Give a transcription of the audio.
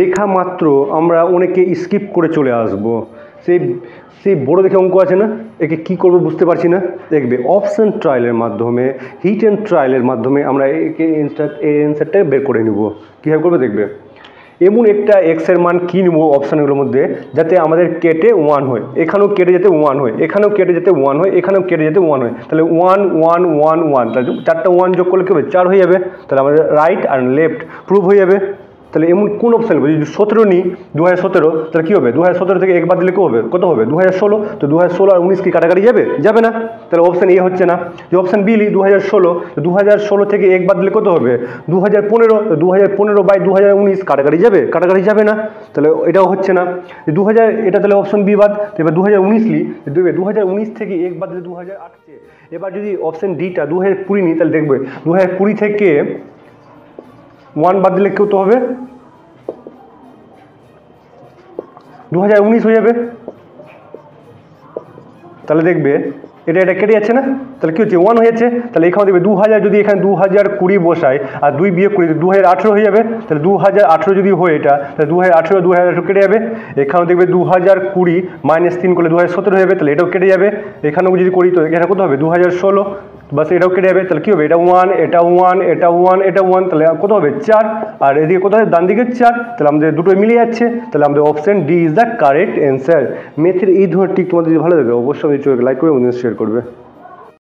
দেখা মাত্র আমরা অনেকে স্কিপ করে চলে আসব। সেই বড় দেখে অঙ্ক আছে না, একে কি করব বুঝতে পারছি না। দেখবে অপশন ট্রায়ালের মাধ্যমে, হিট অ্যান্ড ট্রায়ালের মাধ্যমে আমরা একে অ্যান্সারটা বের করে নেব। কীভাবে করবে দেখবে, এমন একটা এক্সের মান কী নেব অপশানগুলোর মধ্যে যাতে আমাদের কেটে 1 হয়, এখানেও কেটে যেতে 1 হয়, এখানেও কেটে যেতে 1 হয়, এখানেও কেটে যেতে 1 হয়। তাহলে 1 1 1 1, তাহলে 4টা 1 যোগ করলে কী হবে, 4 হয়ে যাবে। তাহলে আমাদের রাইট আর লেফট প্রুভ হয়ে যাবে। তাহলে এমন কোন অপশান হবে, যদি 17 নিই 2017, তাহলে কী হবে 2017 থেকে একবার দিলে কত হবে 2016। তো 2016 আর 19 কি কাটাকাটি যাবে না। তাহলে অপশান এ হচ্ছে না। যে অপশান বি নিই 2016, তো 2016 থেকে একবার দিলে কত হবে 2015। তো 2015 বাই 2019 কাটাকাটি যাবে না। তাহলে এটাও হচ্ছে না। 2000, এটা তাহলে অপশান বি বাদ। তো এবার 2019 নিই, দেখবে 2019 থেকে একবার দিলে 2008। এবার যদি অপশান ডিটা 2020 নিই, তাহলে দেখবে 2020 থেকে 1 বাদ দিলে কত হবে 2019 হয়ে যাবে। তাহলে দেখবে এটা কেটে যাচ্ছে না, তাহলে কী হচ্ছে 1 হয়েছে। তাহলে এখানে দেখবে 2000, যদি এখানে 2020 বসায় আর 2 বিয়োগ করি 2018 হয়ে যাবে। তাহলে 2018 যদি হয় এটা, তাহলে 2018 কেটে যাবে। এখানেও দেখবে 2020 - 3 করলে 2017 হয়ে যাবে, তাহলে এটাও কেটে যাবে। এখানেও যদি করি তো এখানে কত হবে 2016, বাস এটাও কেটে যাবে। তাহলে কী হবে, এটা 1 এটা 1 এটা 1 এটা 1, তাহলে কত হবে 4। আর এদিকে কত হবে, ডান দিকে 4। তাহলে আমাদের দুটোই মিলে যাচ্ছে। তাহলে আমাদের option D is the correct answer. ম্যাথের এই ধরনের টিক তোমাদের যদি ভালো লাগে অবশ্যই লাইক করে শেয়ার করবে।